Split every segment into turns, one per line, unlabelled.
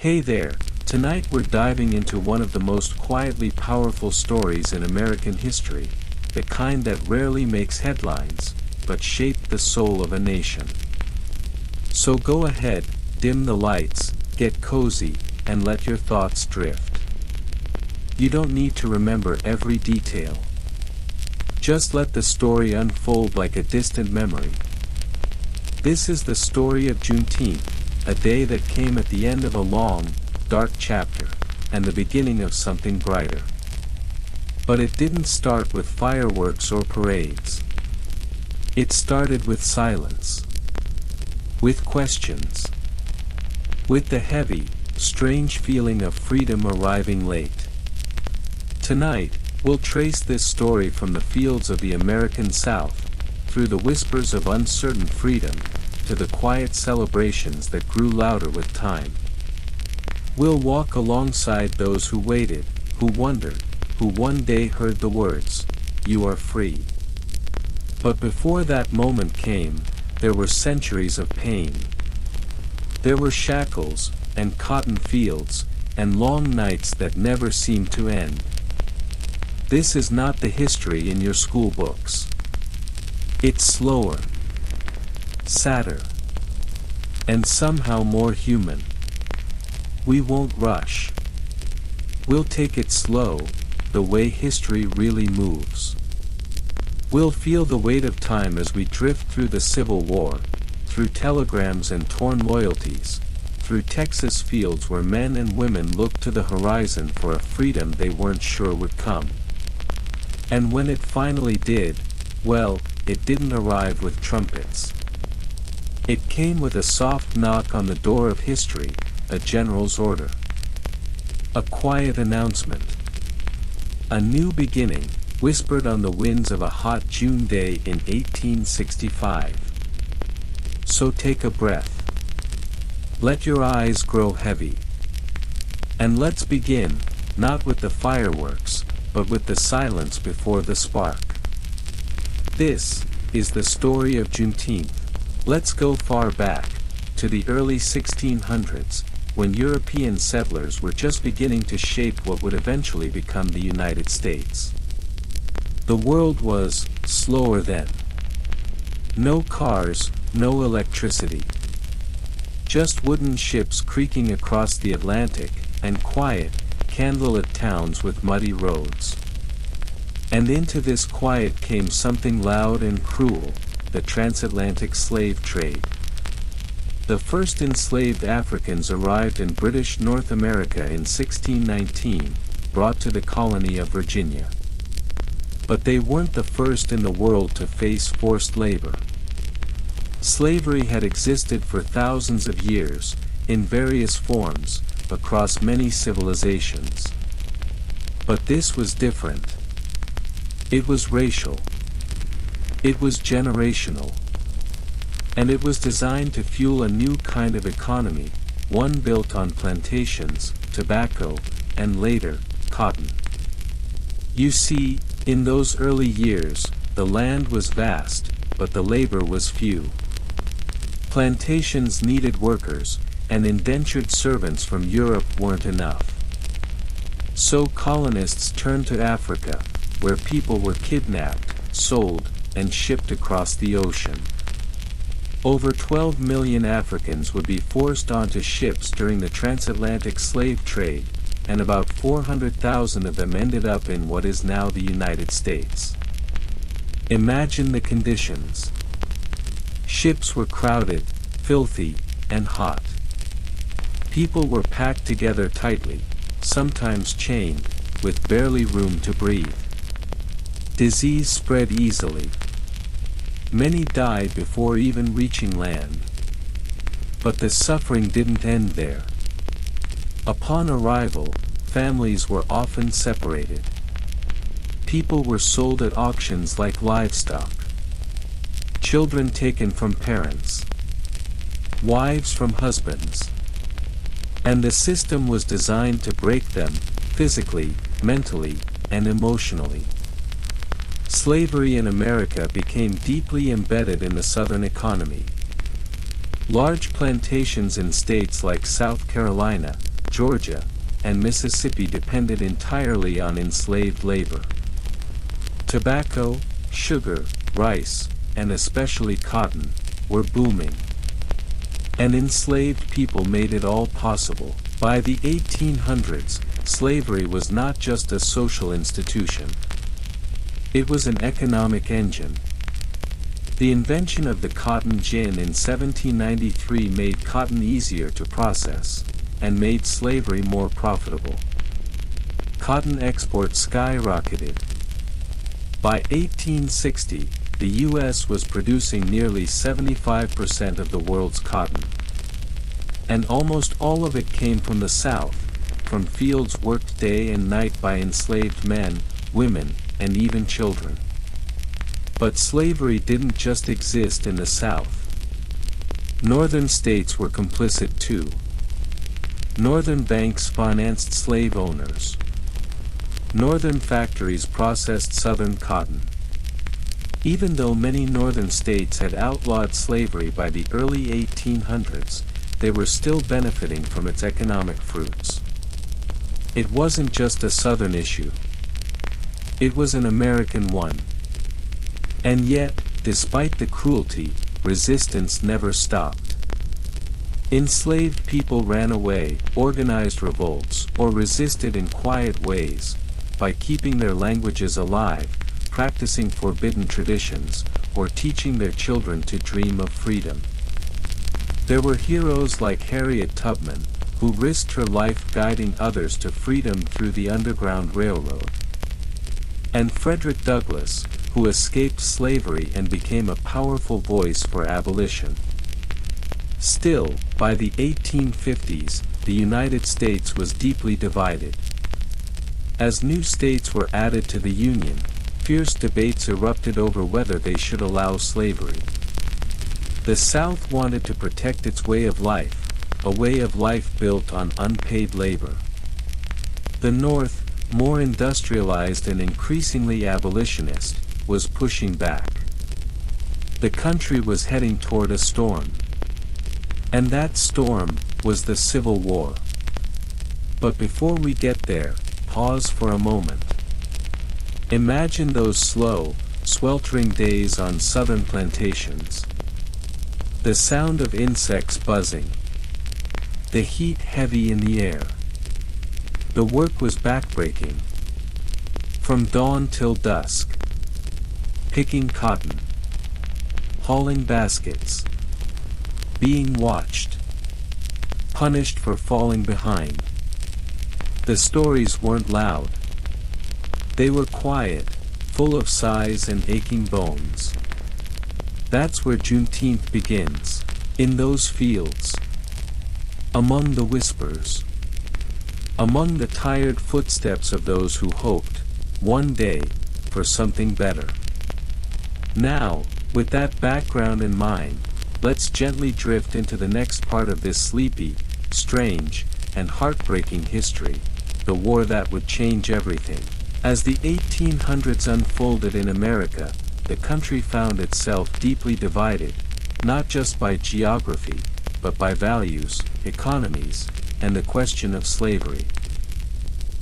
Hey there, tonight we're diving into one of the most quietly powerful stories in American history, the kind that rarely makes headlines, but shaped the soul of a nation. So go ahead, dim the lights, get cozy, and let your thoughts drift. You don't need to remember every detail. Just let the story unfold like a distant memory. This is the story of Juneteenth, a day that came at the end of a long, dark chapter, and the beginning of something brighter. But it didn't start with fireworks or parades. It started with silence. With questions. With the heavy, strange feeling of freedom arriving late. Tonight, we'll trace this story from the fields of the American South, through the whispers of uncertain freedom, to the quiet celebrations that grew louder with time. We'll walk alongside those who waited, who wondered, who one day heard the words, "You are free." But before that moment came, there were centuries of pain. There were shackles, and cotton fields, and long nights that never seemed to end. This is not the history in your school books. It's slower, sadder, and somehow more human. We won't rush. We'll take it slow, the way history really moves. We'll feel the weight of time as we drift through the Civil War, through telegrams and torn loyalties, through Texas fields where men and women looked to the horizon for a freedom they weren't sure would come. And when it finally did, well, it didn't arrive with trumpets. It came with a soft knock on the door of history, a general's order. A quiet announcement. A new beginning, whispered on the winds of a hot June day in 1865. So take a breath. Let your eyes grow heavy. And let's begin, not with the fireworks, but with the silence before the spark. This is the story of Juneteenth. Let's go far back, to the early 1600s, when European settlers were just beginning to shape what would eventually become the United States. The world was slower then. No cars, no electricity. Just wooden ships creaking across the Atlantic, and quiet, candlelit towns with muddy roads. And into this quiet came something loud and cruel, the transatlantic slave trade. The first enslaved Africans arrived in British North America in 1619, brought to the colony of Virginia. But they weren't the first in the world to face forced labor. Slavery had existed for thousands of years, in various forms, across many civilizations. But this was different. It was racial. It was generational. And it was designed to fuel a new kind of economy, one built on plantations, tobacco, and later, cotton. You see, in those early years, the land was vast, but the labor was few. Plantations needed workers, and indentured servants from Europe weren't enough. So colonists turned to Africa, where people were kidnapped, sold, and shipped across the ocean. Over 12 million Africans would be forced onto ships during the transatlantic slave trade, and about 400,000 of them ended up in what is now the United States. Imagine the conditions. Ships were crowded, filthy, and hot. People were packed together tightly, sometimes chained, with barely room to breathe. Disease spread easily. Many died before even reaching land. But the suffering didn't end there. Upon arrival, families were often separated. People were sold at auctions like livestock. Children taken from parents. Wives from husbands. And the system was designed to break them, physically, mentally, and emotionally. Slavery in America became deeply embedded in the Southern economy. Large plantations in states like South Carolina, Georgia, and Mississippi depended entirely on enslaved labor. Tobacco, sugar, rice, and especially cotton, were booming. And enslaved people made it all possible. By the 1800s, slavery was not just a social institution. It was an economic engine. The invention of the cotton gin in 1793 made cotton easier to process, and made slavery more profitable. Cotton exports skyrocketed. By 1860, the U.S. was producing nearly 75% of the world's cotton. And almost all of it came from the South, from fields worked day and night by enslaved men, women, and even children. But slavery didn't just exist in the South. Northern states were complicit too. Northern banks financed slave owners. Northern factories processed Southern cotton. Even though many northern states had outlawed slavery by the early 1800s, they were still benefiting from its economic fruits. It wasn't just a Southern issue. It was an American one. And yet, despite the cruelty, resistance never stopped. Enslaved people ran away, organized revolts, or resisted in quiet ways, by keeping their languages alive, practicing forbidden traditions, or teaching their children to dream of freedom. There were heroes like Harriet Tubman, who risked her life guiding others to freedom through the Underground Railroad. And Frederick Douglass, who escaped slavery and became a powerful voice for abolition. Still, by the 1850s, the United States was deeply divided. As new states were added to the Union, fierce debates erupted over whether they should allow slavery. The South wanted to protect its way of life, a way of life built on unpaid labor. The North, more industrialized and increasingly abolitionist, was pushing back. The country was heading toward a storm. And that storm was the Civil War. But before we get there, pause for a moment. Imagine those slow, sweltering days on southern plantations. The sound of insects buzzing. The heat heavy in the air. The work was backbreaking. From dawn till dusk. Picking cotton. Hauling baskets. Being watched. Punished for falling behind. The stories weren't loud. They were quiet, full of sighs and aching bones. That's where Juneteenth begins, in those fields. Among the whispers. Among the tired footsteps of those who hoped, one day, for something better. Now, with that background in mind, let's gently drift into the next part of this sleepy, strange, and heartbreaking history, the war that would change everything. As the 1800s unfolded in America, the country found itself deeply divided, not just by geography, but by values, economies, and the question of slavery.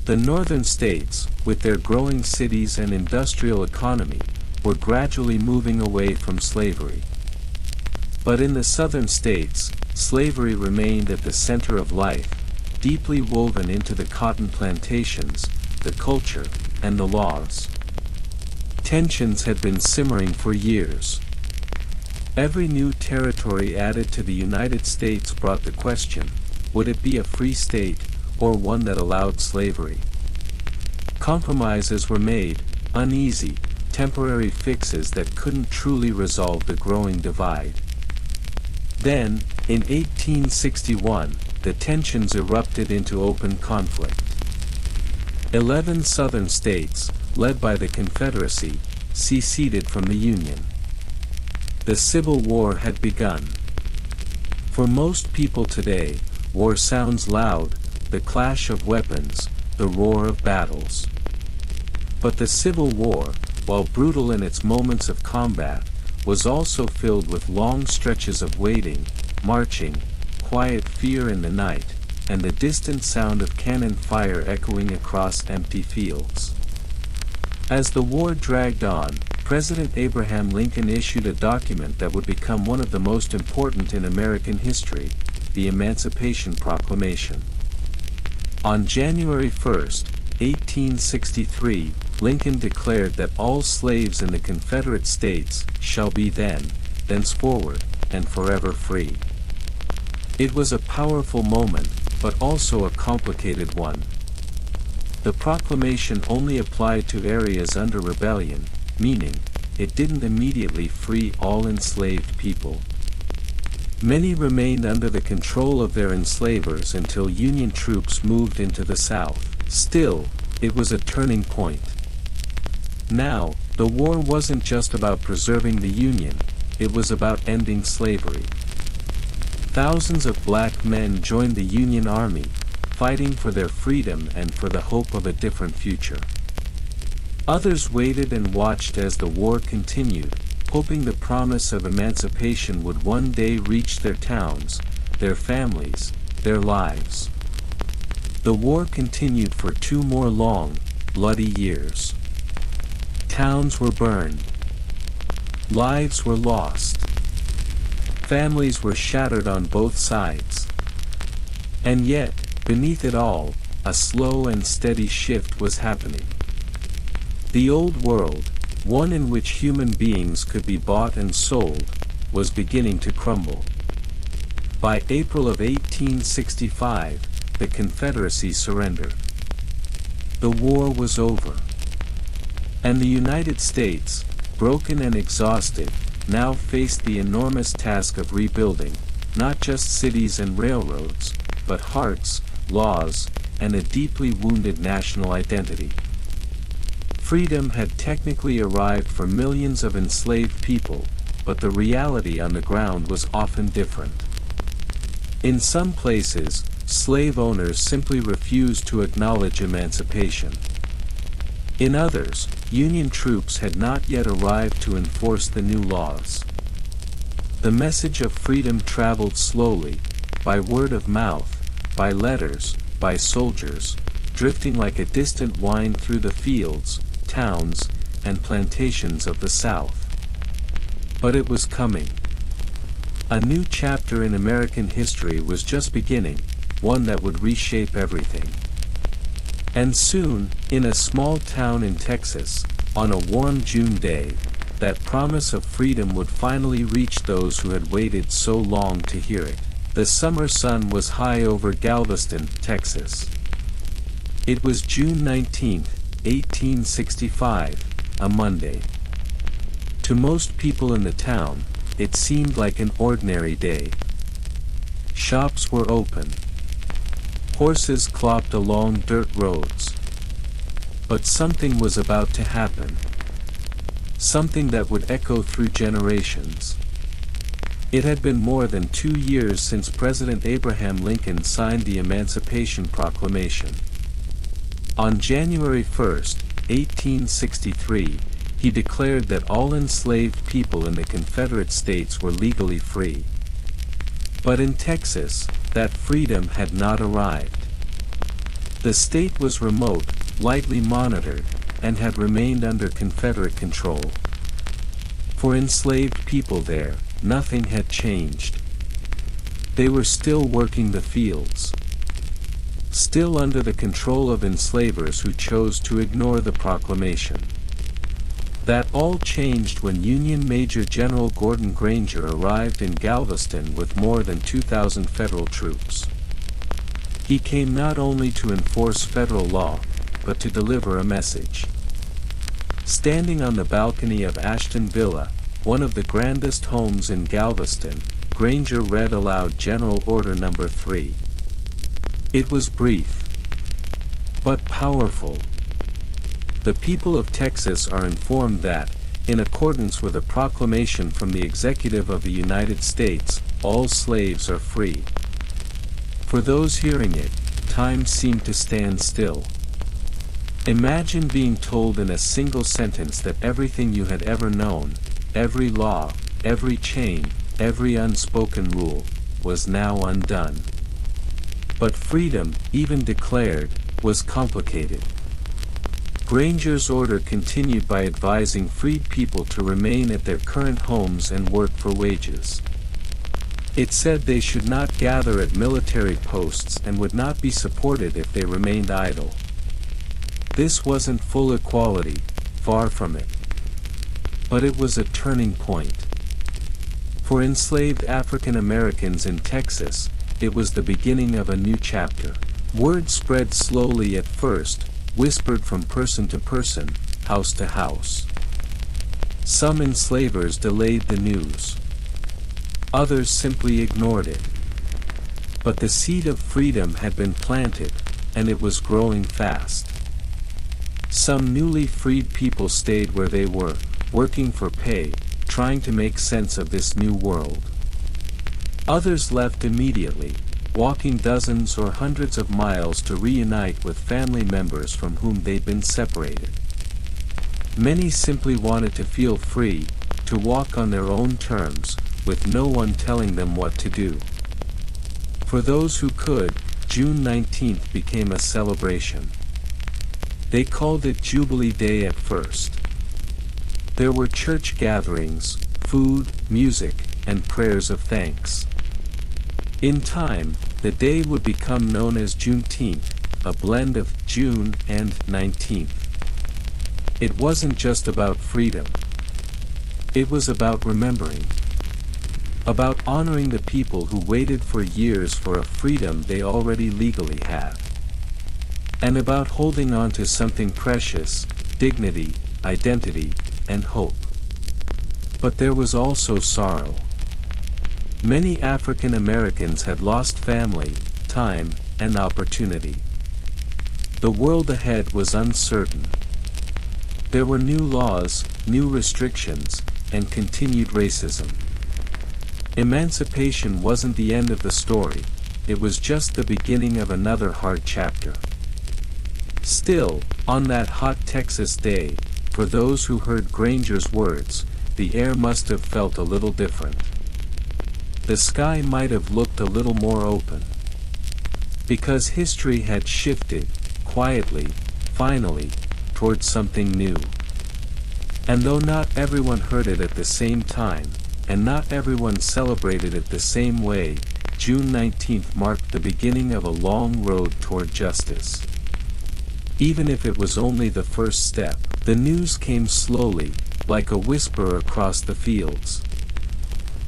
The northern states, with their growing cities and industrial economy, were gradually moving away from slavery. But in the southern states, slavery remained at the center of life, deeply woven into the cotton plantations, the culture, and the laws. Tensions had been simmering for years. Every new territory added to the United States brought the question, would it be a free state, or one that allowed slavery? Compromises were made, uneasy, temporary fixes that couldn't truly resolve the growing divide. Then, in 1861, the tensions erupted into open conflict. 11 southern states, led by the Confederacy, seceded from the Union. The Civil War had begun. For most people today, war sounds loud, the clash of weapons, the roar of battles. But the Civil War, while brutal in its moments of combat, was also filled with long stretches of waiting, marching, quiet fear in the night, and the distant sound of cannon fire echoing across empty fields. As the war dragged on, President Abraham Lincoln issued a document that would become one of the most important in American history, the Emancipation Proclamation. On January 1, 1863, Lincoln declared that all slaves in the Confederate States shall be thenceforward, and forever free. It was a powerful moment, but also a complicated one. The proclamation only applied to areas under rebellion, meaning, it didn't immediately free all enslaved people. Many remained under the control of their enslavers until Union troops moved into the South. Still, it was a turning point. Now, the war wasn't just about preserving the Union, it was about ending slavery. Thousands of black men joined the Union Army, fighting for their freedom and for the hope of a different future. Others waited and watched as the war continued, hoping the promise of emancipation would one day reach their towns, their families, their lives. The war continued for 2 more long, bloody years. Towns were burned. Lives were lost. Families were shattered on both sides. And yet, beneath it all, a slow and steady shift was happening. The old world, one in which human beings could be bought and sold, was beginning to crumble. By April of 1865, the Confederacy surrendered. The war was over. And the United States, broken and exhausted, now faced the enormous task of rebuilding, not just cities and railroads, but hearts, laws, and a deeply wounded national identity. Freedom had technically arrived for millions of enslaved people, but the reality on the ground was often different. In some places, slave owners simply refused to acknowledge emancipation. In others, Union troops had not yet arrived to enforce the new laws. The message of freedom traveled slowly, by word of mouth, by letters, by soldiers, drifting like a distant whine through the fields, towns, and plantations of the South. But it was coming. A new chapter in American history was just beginning, one that would reshape everything. And soon, in a small town in Texas, on a warm June day, that promise of freedom would finally reach those who had waited so long to hear it. The summer sun was high over Galveston, Texas. It was June 19, 1865, a Monday. To most people in the town, it seemed like an ordinary day. Shops were open. Horses clopped along dirt roads. But something was about to happen. Something that would echo through generations. It had been more than 2 years since President Abraham Lincoln signed the Emancipation Proclamation. On January 1, 1863, he declared that all enslaved people in the Confederate States were legally free. But in Texas, that freedom had not arrived. The state was remote, lightly monitored, and had remained under Confederate control. For enslaved people there, nothing had changed. They were still working the fields. Still under the control of enslavers who chose to ignore the proclamation. That all changed when Union Major General Gordon Granger arrived in Galveston with more than 2,000 federal troops. He came not only to enforce federal law, but to deliver a message. Standing on the balcony of Ashton Villa, one of the grandest homes in Galveston, Granger read aloud General Order No. 3. It was brief, but powerful. The people of Texas are informed that, in accordance with a proclamation from the Executive of the United States, all slaves are free. For those hearing it, time seemed to stand still. Imagine being told in a single sentence that everything you had ever known, every law, every chain, every unspoken rule, was now undone. But freedom, even declared, was complicated. Granger's order continued by advising freed people to remain at their current homes and work for wages. It said they should not gather at military posts and would not be supported if they remained idle. This wasn't full equality, far from it. But it was a turning point. For enslaved African Americans in Texas, it was the beginning of a new chapter. Word spread slowly at first, whispered from person to person, house to house. Some enslavers delayed the news. Others simply ignored it. But the seed of freedom had been planted, and it was growing fast. Some newly freed people stayed where they were, working for pay, trying to make sense of this new world. Others left immediately, walking dozens or hundreds of miles to reunite with family members from whom they'd been separated. Many simply wanted to feel free, to walk on their own terms, with no one telling them what to do. For those who could, June 19th became a celebration. They called it Jubilee Day at first. There were church gatherings, food, music, and prayers of thanks. In time, the day would become known as Juneteenth, a blend of June and 19th. It wasn't just about freedom. It was about remembering. About honoring the people who waited for years for a freedom they already legally had. And about holding on to something precious, dignity, identity, and hope. But there was also sorrow. Many African Americans had lost family, time, and opportunity. The world ahead was uncertain. There were new laws, new restrictions, and continued racism. Emancipation wasn't the end of the story, it was just the beginning of another hard chapter. Still, on that hot Texas day, for those who heard Granger's words, the air must have felt a little different. The sky might have looked a little more open. Because history had shifted, quietly, finally, towards something new. And though not everyone heard it at the same time, and not everyone celebrated it the same way, June 19th marked the beginning of a long road toward justice. Even if it was only the first step, the news came slowly, like a whisper across the fields.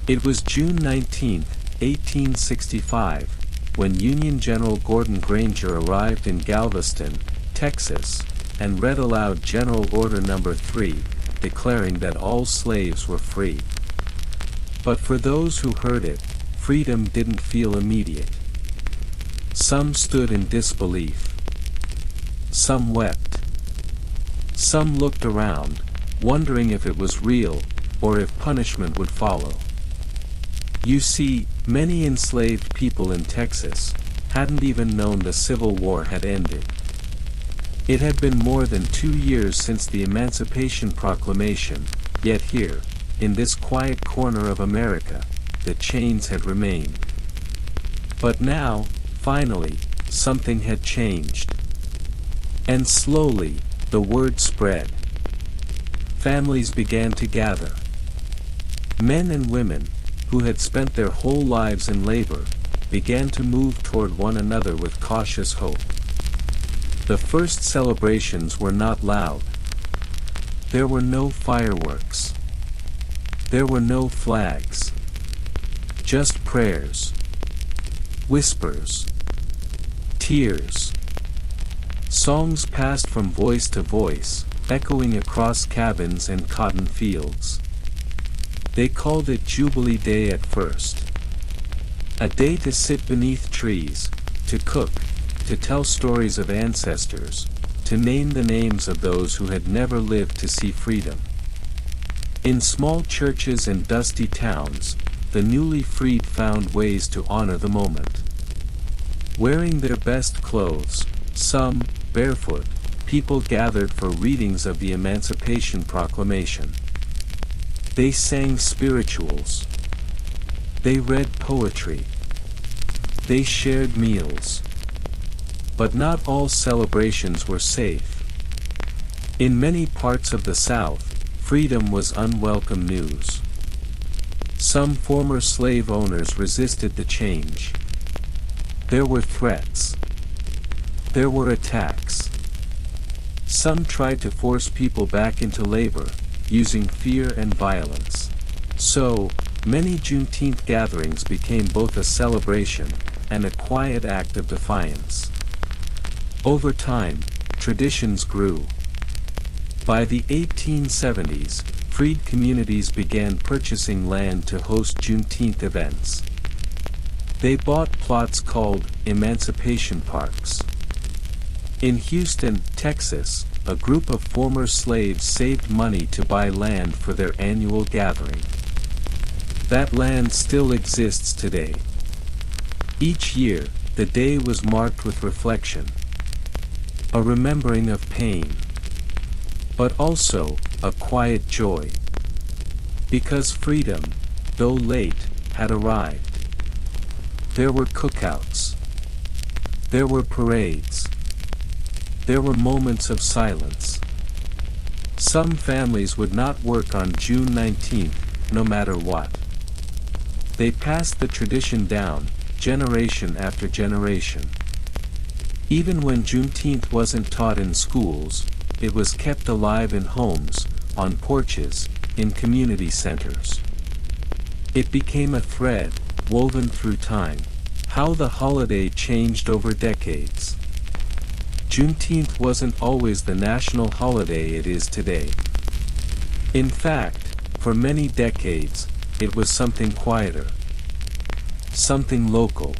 It was June 19, 1865, when Union General Gordon Granger arrived in Galveston, Texas, and read aloud General Order No. 3, declaring that all slaves were free. But for those who heard it, freedom didn't feel immediate. Some stood in disbelief. Some wept. Some looked around, wondering if it was real, or if punishment would follow. You see, many enslaved people in Texas hadn't even known the Civil War had ended. It had been more than 2 years since the Emancipation Proclamation, yet here, in this quiet corner of America, the chains had remained. But now, finally, something had changed. And slowly, the word spread. Families began to gather. Men and women, who had spent their whole lives in labor, began to move toward one another with cautious hope. The first celebrations were not loud. There were no fireworks. There were no flags. Just prayers. Whispers. Tears. Songs passed from voice to voice, echoing across cabins and cotton fields. They called it Jubilee Day at first. A day to sit beneath trees, to cook, to tell stories of ancestors, to name the names of those who had never lived to see freedom. In small churches and dusty towns, the newly freed found ways to honor the moment. Wearing their best clothes, some barefoot, people gathered for readings of the Emancipation Proclamation. They sang spirituals. They read poetry. They shared meals. But not all celebrations were safe. In many parts of the South, freedom was unwelcome news. Some former slave owners resisted the change. There were threats. There were attacks. Some tried to force people back into labor, using fear and violence. So, many Juneteenth gatherings became both a celebration and a quiet act of defiance. Over time, traditions grew. By the 1870s, freed communities began purchasing land to host Juneteenth events. They bought plots called Emancipation Parks. In Houston, Texas, a group of former slaves saved money to buy land for their annual gathering. That land still exists today. Each year, the day was marked with reflection. A remembering of pain. But also, a quiet joy. Because freedom, though late, had arrived. There were cookouts. There were parades. There were moments of silence. Some families would not work on June 19th, no matter what. They passed the tradition down, generation after generation. Even when Juneteenth wasn't taught in schools, it was kept alive in homes, on porches, in community centers. It became a thread, woven through time. How the holiday changed over decades. Juneteenth wasn't always the national holiday it is today. In fact, for many decades, it was something quieter. Something local.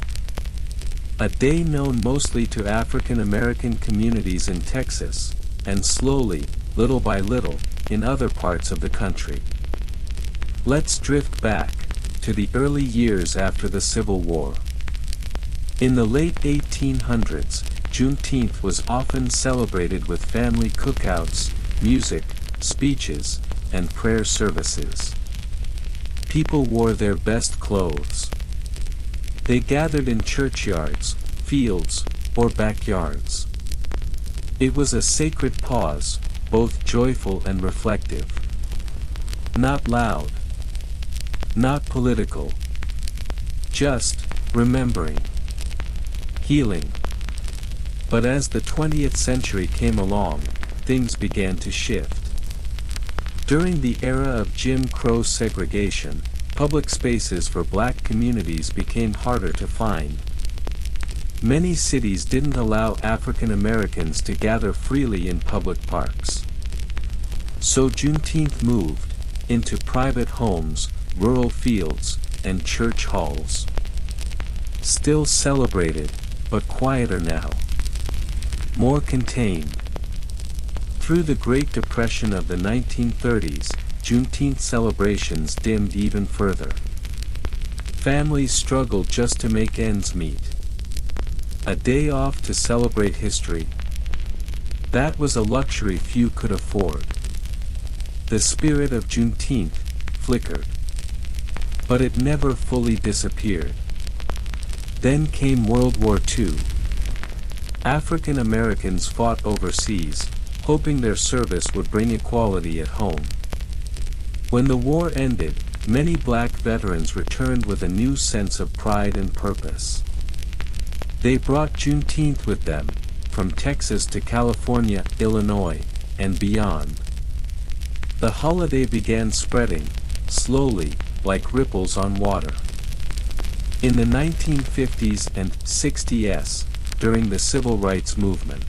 A day known mostly to African American communities in Texas, and slowly, little by little, in other parts of the country. Let's drift back to the early years after the Civil War. In the late 1800s, Juneteenth was often celebrated with family cookouts, music, speeches, and prayer services. People wore their best clothes. They gathered in churchyards, fields, or backyards. It was a sacred pause, both joyful and reflective. Not loud. Not political. Just remembering. Healing. But as the 20th century came along, things began to shift. During the era of Jim Crow segregation, public spaces for black communities became harder to find. Many cities didn't allow African Americans to gather freely in public parks. So Juneteenth moved into private homes, rural fields, and church halls. Still celebrated, but quieter now. More contained. Through the Great Depression of the 1930s, Juneteenth celebrations dimmed even further. Families struggled just to make ends meet. A day off to celebrate history. That was a luxury few could afford. The spirit of Juneteenth flickered. But it never fully disappeared. Then came World War II. African Americans fought overseas, hoping their service would bring equality at home. When the war ended, many black veterans returned with a new sense of pride and purpose. They brought Juneteenth with them, from Texas to California, Illinois, and beyond. The holiday began spreading, slowly, like ripples on water. In the 1950s and 60s, during the Civil Rights Movement,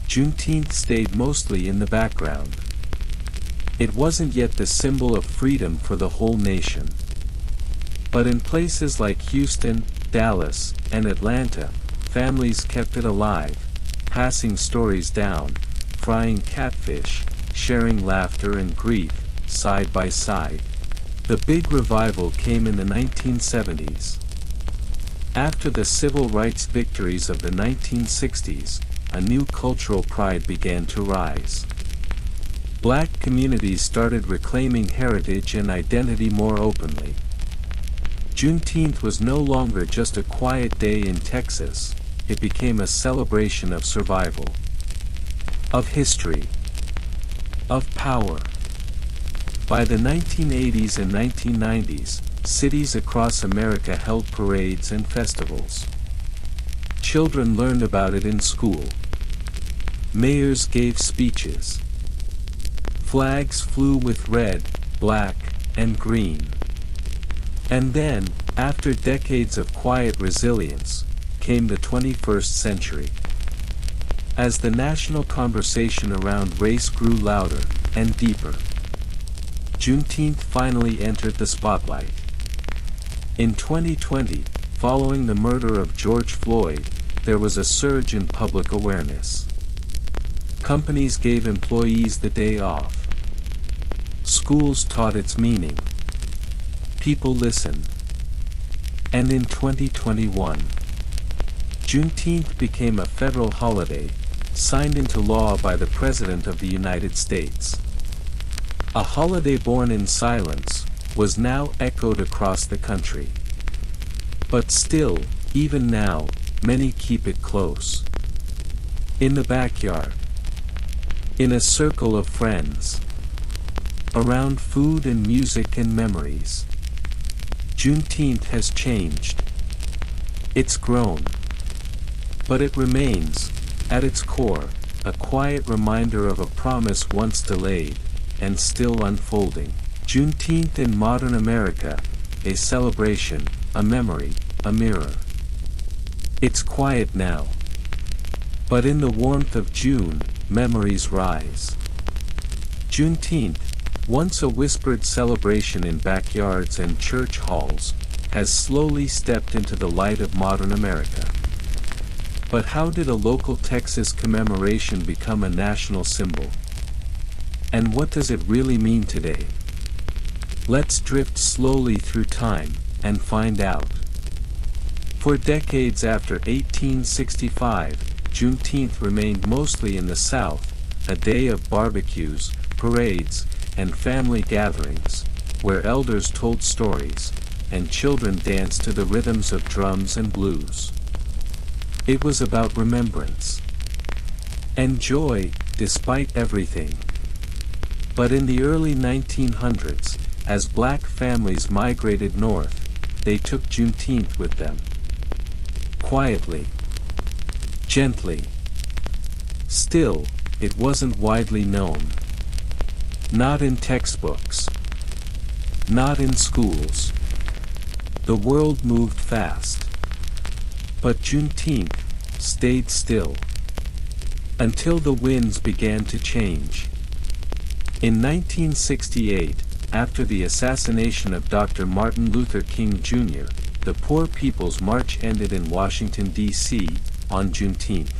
Juneteenth stayed mostly in the background. It wasn't yet the symbol of freedom for the whole nation. But in places like Houston, Dallas, and Atlanta, families kept it alive, passing stories down, frying catfish, sharing laughter and grief, side by side. The big revival came in the 1970s. After the civil rights victories of the 1960s, a new cultural pride began to rise. Black communities started reclaiming heritage and identity more openly. Juneteenth was no longer just a quiet day in Texas, it became a celebration of survival, of history, of power. By the 1980s and 1990s, cities across America held parades and festivals. Children learned about it in school. Mayors gave speeches. Flags flew with red, black, and green. And then, after decades of quiet resilience, came the 21st century. As the national conversation around race grew louder and deeper, Juneteenth finally entered the spotlight. In 2020, following the murder of George Floyd, there was a surge in public awareness. Companies gave employees the day off. Schools taught its meaning. People listened. And in 2021, Juneteenth became a federal holiday, signed into law by the President of the United States. A holiday born in silence, was now echoed across the country. But still, even now, many keep it close. In the backyard. In a circle of friends. Around food and music and memories. Juneteenth has changed. It's grown. But it remains, at its core, a quiet reminder of a promise once delayed, and still unfolding. Juneteenth in modern America, a celebration, a memory, a mirror. It's quiet now. But in the warmth of June, memories rise. Juneteenth, once a whispered celebration in backyards and church halls, has slowly stepped into the light of modern America. But how did a local Texas commemoration become a national symbol? And what does it really mean today? Let's drift slowly through time, and find out. For decades after 1865, Juneteenth remained mostly in the South, a day of barbecues, parades, and family gatherings, where elders told stories, and children danced to the rhythms of drums and blues. It was about remembrance and joy, despite everything. But in the early 1900s, as black families migrated north, they took Juneteenth with them. Quietly. Gently. Still, it wasn't widely known. Not in textbooks. Not in schools. The world moved fast. But Juneteenth stayed still. Until the winds began to change. In 1968, after the assassination of Dr. Martin Luther King Jr., the Poor People's March ended in Washington, D.C., on Juneteenth.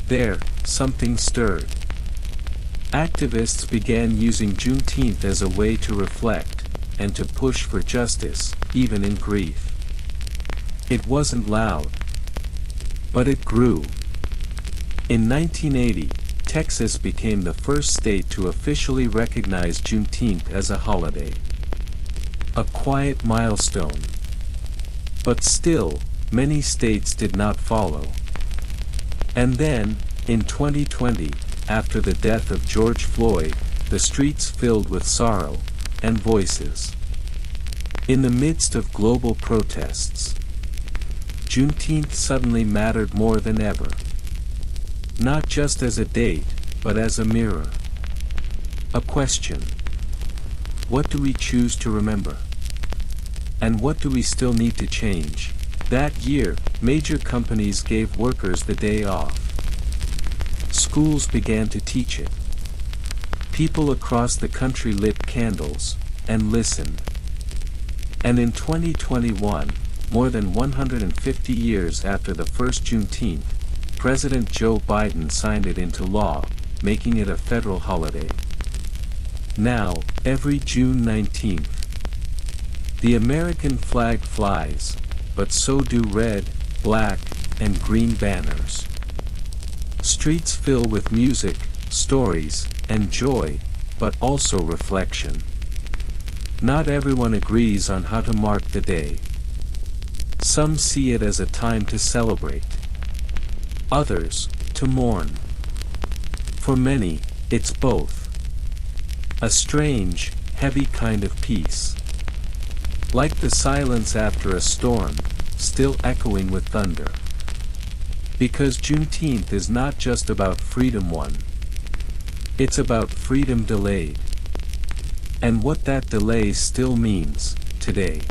There, something stirred. Activists began using Juneteenth as a way to reflect, and to push for justice, even in grief. It wasn't loud. But it grew. In 1980, Texas became the first state to officially recognize Juneteenth as a holiday. A quiet milestone. But still, many states did not follow. And then, in 2020, after the death of George Floyd, the streets filled with sorrow and voices. In the midst of global protests, Juneteenth suddenly mattered more than ever. Not just as a date, but as a mirror. A question. What do we choose to remember? And what do we still need to change? That year, major companies gave workers the day off. Schools began to teach it. People across the country lit candles, and listened. And in 2021, more than 150 years after the first Juneteenth, President Joe Biden signed it into law, making it a federal holiday. Now, every June 19th, the American flag flies, but so do red, black, and green banners. Streets fill with music, stories, and joy, but also reflection. Not everyone agrees on how to mark the day. Some see it as a time to celebrate. Others, to mourn. For many, it's both. A strange, heavy kind of peace. Like the silence after a storm, still echoing with thunder. Because Juneteenth is not just about freedom won. It's about freedom delayed. And what that delay still means, today.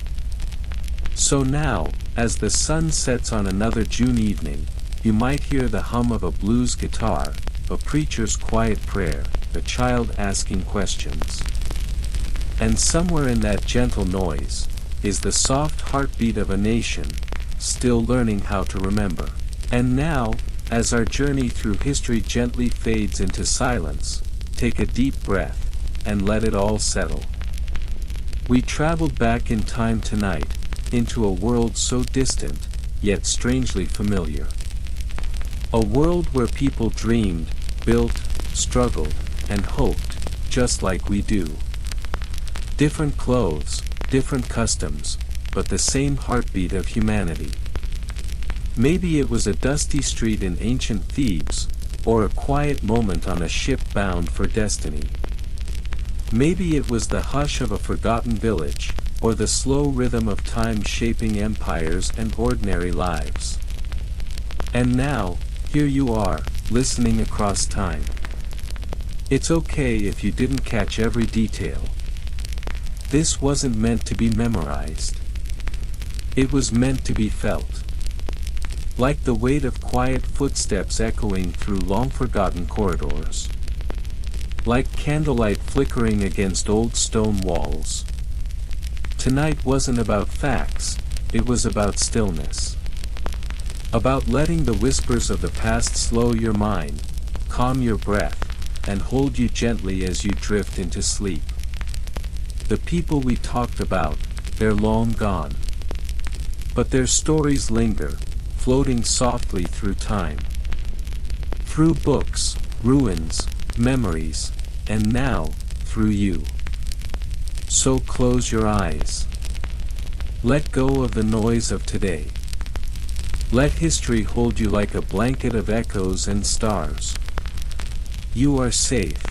So now, as the sun sets on another June evening, you might hear the hum of a blues guitar, a preacher's quiet prayer, a child asking questions. And somewhere in that gentle noise, is the soft heartbeat of a nation, still learning how to remember. And now, as our journey through history gently fades into silence, take a deep breath, and let it all settle. We traveled back in time tonight, into a world so distant, yet strangely familiar. A world where people dreamed, built, struggled, and hoped, just like we do. Different clothes, different customs, but the same heartbeat of humanity. Maybe it was a dusty street in ancient Thebes, or a quiet moment on a ship bound for destiny. Maybe it was the hush of a forgotten village, or the slow rhythm of time shaping empires and ordinary lives. And now, here you are, listening across time. It's okay if you didn't catch every detail. This wasn't meant to be memorized. It was meant to be felt. Like the weight of quiet footsteps echoing through long-forgotten corridors. Like candlelight flickering against old stone walls. Tonight wasn't about facts, it was about stillness. About letting the whispers of the past slow your mind, calm your breath, and hold you gently as you drift into sleep. The people we talked about, they're long gone. But their stories linger, floating softly through time. Through books, ruins, memories, and now, through you. So close your eyes. Let go of the noise of today. Let history hold you like a blanket of echoes and stars. You are safe.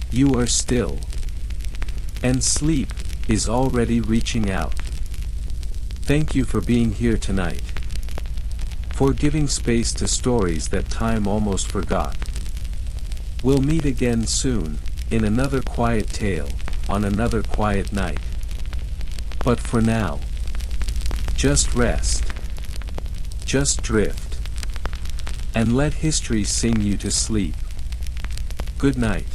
You are still. And sleep is already reaching out. Thank you for being here tonight. For giving space to stories that time almost forgot. We'll meet again soon, in another quiet tale, on another quiet night. But for now, just rest. Just drift. And let history sing you to sleep. Good night.